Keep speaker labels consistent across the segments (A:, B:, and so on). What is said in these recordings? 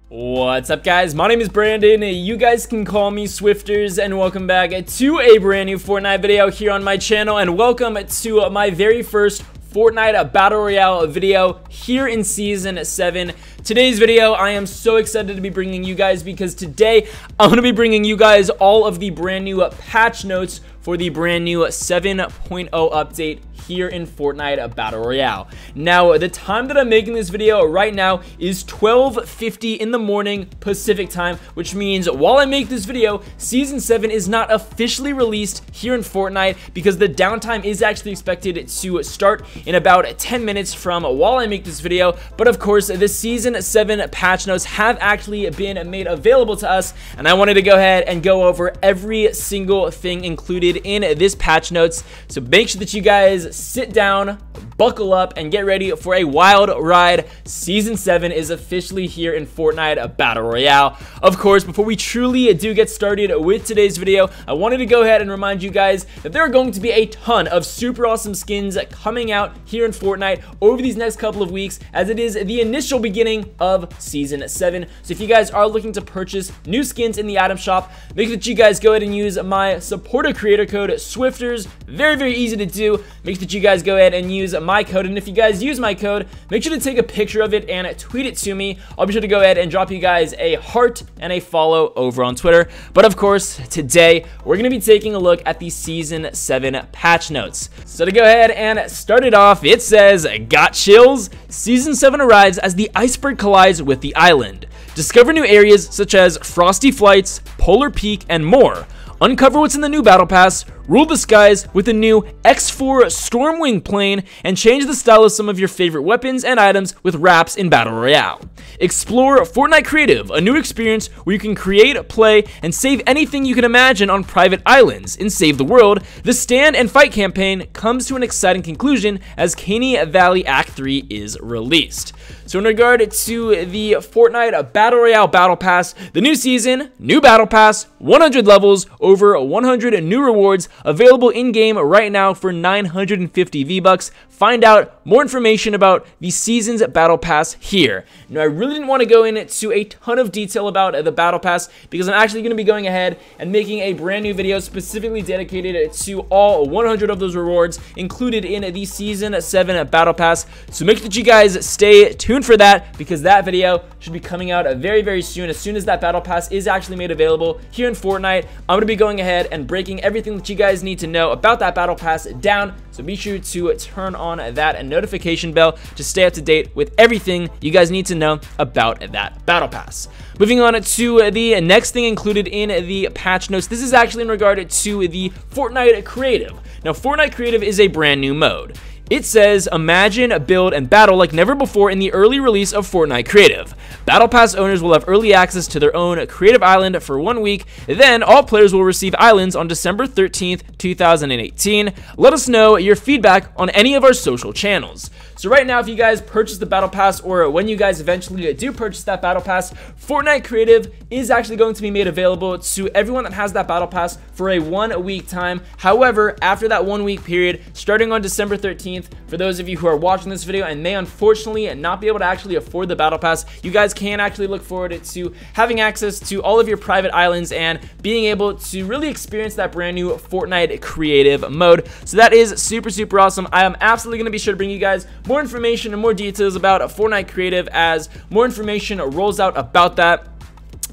A: What's up, guys? My name is Brandon. You guys can call me Swifterrs, and welcome back to a brand new Fortnite video here on my channel, and welcome to my very first Fortnite Battle Royale video here in Season 7. Today's video, I am so excited to be bringing you guys because today I'm going to be bringing you guys all of the brand new patch notes for the brand new 7.0 update here in Fortnite Battle Royale. Now, the time that I'm making this video right now is 12:50 in the morning Pacific time, which means while I make this video, Season 7 is not officially released here in Fortnite because the downtime is actually expected to start in about 10 minutes from while I make this video. But of course, the Season 7 patch notes have actually been made available to us, and I wanted to go ahead and go over every single thing included in this patch notes. So make sure that you guys sit down, buckle up, and get ready for a wild ride. Season 7 is officially here in Fortnite Battle Royale. Of course, before we truly do get started with today's video, I wanted to go ahead and remind you guys that there are going to be a ton of super awesome skins coming out here in Fortnite over these next couple of weeks, as it is the initial beginning of Season 7. So if you guys are looking to purchase new skins in the item shop, make sure that you guys go ahead and use my supporter creator code Swifterrs. Very easy to do. Make sure that you guys go ahead and use my code, and if you guys use my code, make sure to take a picture of it and tweet it to me. I'll be sure to go ahead and drop you guys a heart and a follow over on Twitter. But of course, today we're going to be taking a look at the Season 7 patch notes. So to go ahead and start it off, it says, "Got chills? Season 7 arrives as the iceberg collides with the island. Discover new areas such as Frosty Flights, Polar Peak, and more. Uncover what's in the new Battle Pass, rule the skies with a new X-4 Stormwing plane, and change the style of some of your favorite weapons and items with wraps in Battle Royale. Explore Fortnite Creative, a new experience where you can create, play, and save anything you can imagine on private islands. In Save the World, the Stand and Fight campaign comes to an exciting conclusion as Caney Valley Act 3 is released." So in regard to the Fortnite Battle Royale Battle Pass, the new season, new Battle Pass, 100 levels, over 100 new rewards, available in-game right now for 950 V-Bucks. Find out more information about the season's Battle Pass here. Now, I really didn't want to go into a ton of detail about the Battle Pass because I'm actually going to be going ahead and making a brand new video specifically dedicated to all 100 of those rewards included in the Season 7 Battle Pass. So make sure that you guys stay tuned for that because that video should be coming out very soon. As soon as that Battle Pass is actually made available here in Fortnite, I'm going to be going ahead and breaking everything that you guys need to know about that Battle Pass down. So be sure to turn on that notification bell to stay up to date with everything you guys need to know about that Battle Pass. Moving on to the next thing included in the patch notes. This is actually in regard to the Fortnite Creative. Now, Fortnite Creative is a brand new mode. It says, "Imagine, build, and battle like never before in the early release of Fortnite Creative. Battle Pass owners will have early access to their own creative island for 1 week. Then, all players will receive islands on December 13th, 2018. Let us know your feedback on any of our social channels." So right now, if you guys purchase the Battle Pass, or when you guys eventually do purchase that Battle Pass, Fortnite Creative is actually going to be made available to everyone that has that Battle Pass for a 1 week time. However, after that 1 week period, starting on December 13th, for those of you who are watching this video and may unfortunately not be able to actually afford the Battle Pass, you guys can actually look forward to having access to all of your private islands and being able to really experience that brand new Fortnite Creative mode. So that is super awesome. I am absolutely going to be sure to bring you guys more information and more details about Fortnite Creative as more information rolls out about that.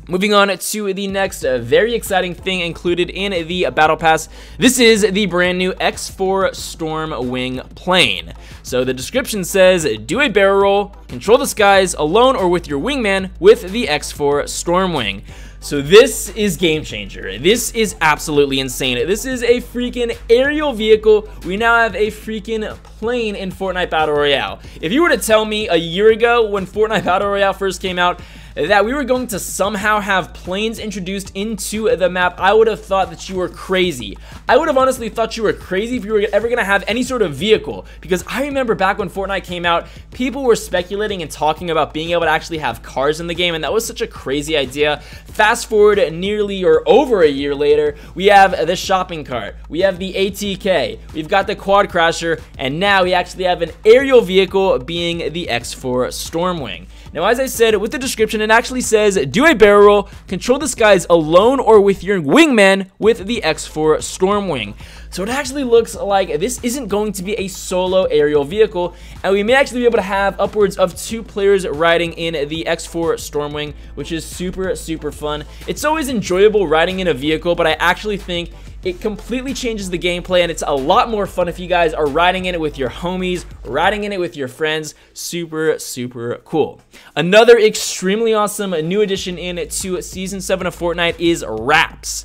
A: Moving on to the next very exciting thing included in the Battle Pass. This is the brand new X-4 Stormwing plane. So the description says, "Do a barrel roll, control the skies alone or with your wingman with the X-4 Stormwing." So this is game changer. This is absolutely insane. This is a freaking aerial vehicle. We now have a freaking plane in Fortnite Battle Royale. If you were to tell me a year ago when Fortnite Battle Royale first came out that we were going to somehow have planes introduced into the map, I would have thought that you were crazy. I would have honestly thought you were crazy if you were ever going to have any sort of vehicle, because I remember back when Fortnite came out, people were speculating and talking about being able to actually have cars in the game, and that was such a crazy idea. Fast forward nearly or over a year later, we have the shopping cart, we have the ATK, we've got the quad crasher, and now we actually have an aerial vehicle being the X-4 Stormwing. Now, as I said with the description, it actually says do a barrel roll, control the skies alone or with your wingman with the X-4 Stormwing. So it actually looks like this isn't going to be a solo aerial vehicle, and we may actually be able to have upwards of 2 players riding in the X-4 Stormwing, which is super fun. It's always enjoyable riding in a vehicle, but I actually think it completely changes the gameplay, and it's a lot more fun if you guys are riding in it with your homies, riding in it with your friends. Super cool. Another extremely awesome new addition into Season 7 of Fortnite is wraps.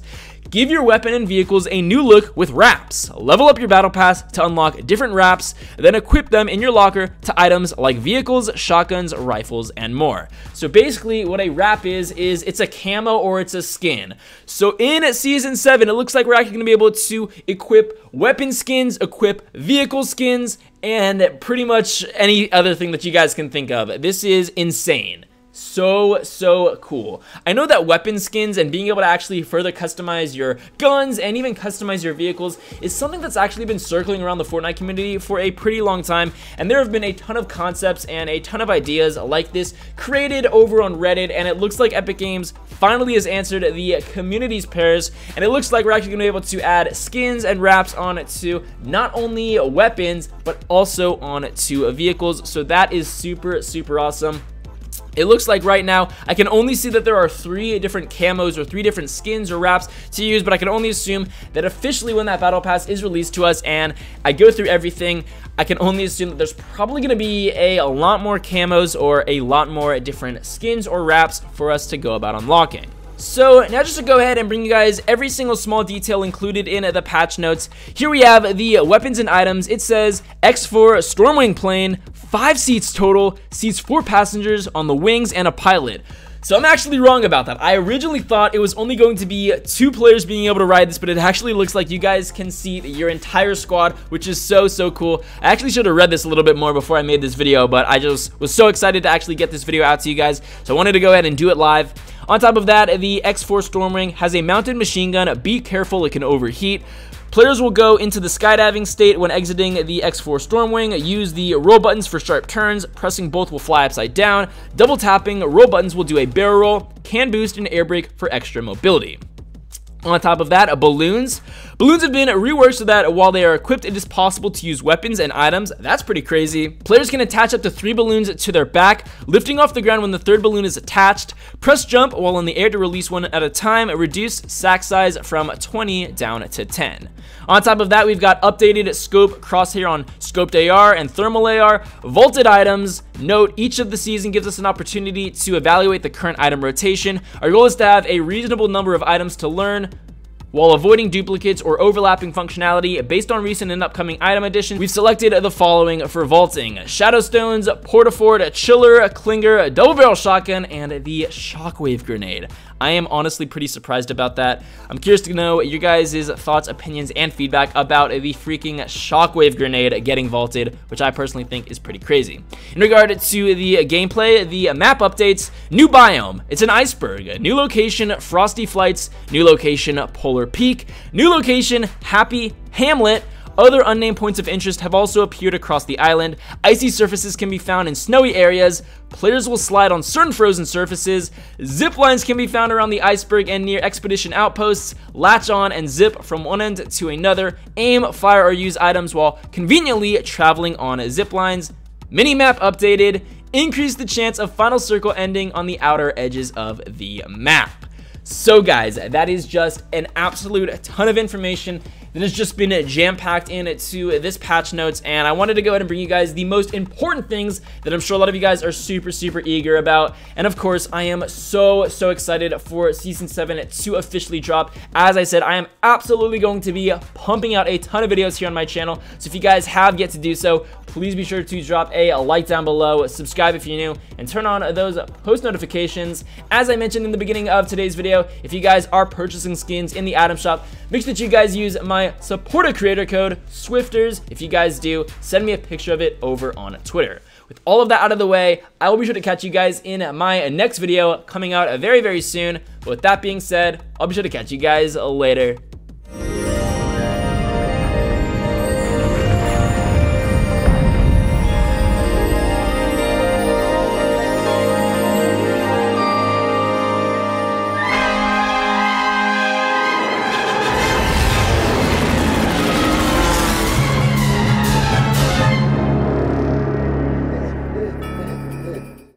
A: Give your weapon and vehicles a new look with wraps. Level up your battle pass to unlock different wraps, then equip them in your locker to items like vehicles, shotguns, rifles, and more. So basically what a wrap is it's a camo or it's a skin. So in Season 7, it looks like we're actually going to be able to equip weapon skins, equip vehicle skins, and pretty much any other thing that you guys can think of. This is insane. So cool. I know that weapon skins and being able to actually further customize your guns and even customize your vehicles is something that's actually been circling around the Fortnite community for a pretty long time, and there have been a ton of concepts and a ton of ideas like this created over on Reddit, and it looks like Epic Games finally has answered the community's prayers, and it looks like we're actually going to be able to add skins and wraps on to not only weapons but also on to vehicles. So that is super awesome. It looks like right now I can only see that there are 3 different camos or 3 different skins or wraps to use, but I can only assume that officially when that battle pass is released to us and I go through everything, I can only assume that there's probably going to be a lot more camos or a lot more different skins or wraps for us to go about unlocking. So now just to go ahead and bring you guys every single small detail included in the patch notes. Here we have the weapons and items. It says X-4 Stormwing plane, 5 seats total, seats 4 passengers on the wings and a pilot. So I'm actually wrong about that. I originally thought it was only going to be 2 players being able to ride this, but it actually looks like you guys can seat your entire squad, which is so cool. I actually should have read this a little bit more before I made this video, but I just was so excited to actually get this video out to you guys, so I wanted to go ahead and do it live. On top of that, the X-4 Stormwing has a mounted machine gun. Be careful, it can overheat. Players will go into the skydiving state when exiting the X-4 Stormwing. Use the roll buttons for sharp turns. Pressing both will fly upside down. Double tapping roll buttons will do a barrel roll. Can boost and air brake for extra mobility. On top of that, balloons. Balloons have been reworked so that while they are equipped, it is possible to use weapons and items. That's pretty crazy. Players can attach up to 3 balloons to their back, lifting off the ground when the 3rd balloon is attached. Press jump while in the air to release one at a time. Reduce sack size from 20 down to 10. On top of that, we've got updated scope crosshair on scoped AR and thermal AR, vaulted items. Note, each of the season gives us an opportunity to evaluate the current item rotation. Our goal is to have a reasonable number of items to learn while avoiding duplicates or overlapping functionality. Based on recent and upcoming item additions, we've selected the following for vaulting: Shadowstones, Portafort, Chiller, Klinger, Double Barrel Shotgun, and the Shockwave Grenade. I am honestly pretty surprised about that. I'm curious to know your guys' thoughts, opinions, and feedback about the freaking Shockwave Grenade getting vaulted, which I personally think is pretty crazy. In regard to the gameplay, the map updates: new biome, it's an iceberg; new location, Frosty Flights; new location, Polar Peak; new location, Happy Hamlet. Other unnamed points of interest have also appeared across the island. Icy surfaces can be found in snowy areas. Players will slide on certain frozen surfaces. Zip lines can be found around the iceberg and near expedition outposts. Latch on and zip from one end to another. Aim, fire, or use items while conveniently traveling on zip lines. Minimap updated. Increase the chance of final circle ending on the outer edges of the map. So guys, that is just an absolute ton of information that has just been jam-packed into this patch notes, and I wanted to go ahead and bring you guys the most important things that I'm sure a lot of you guys are super eager about. And of course, I am so excited for Season 7 to officially drop. As I said, I am absolutely going to be pumping out a ton of videos here on my channel, so if you guys have yet to do so, please be sure to drop a like down below, subscribe if you're new, and turn on those post notifications. As I mentioned in the beginning of today's video, if you guys are purchasing skins in the item shop, make sure that you guys use my supporter creator code Swifterrs. If you guys do, send me a picture of it over on Twitter. With all of that out of the way, I will be sure to catch you guys in my next video coming out very soon. But with that being said, I'll be sure to catch you guys later.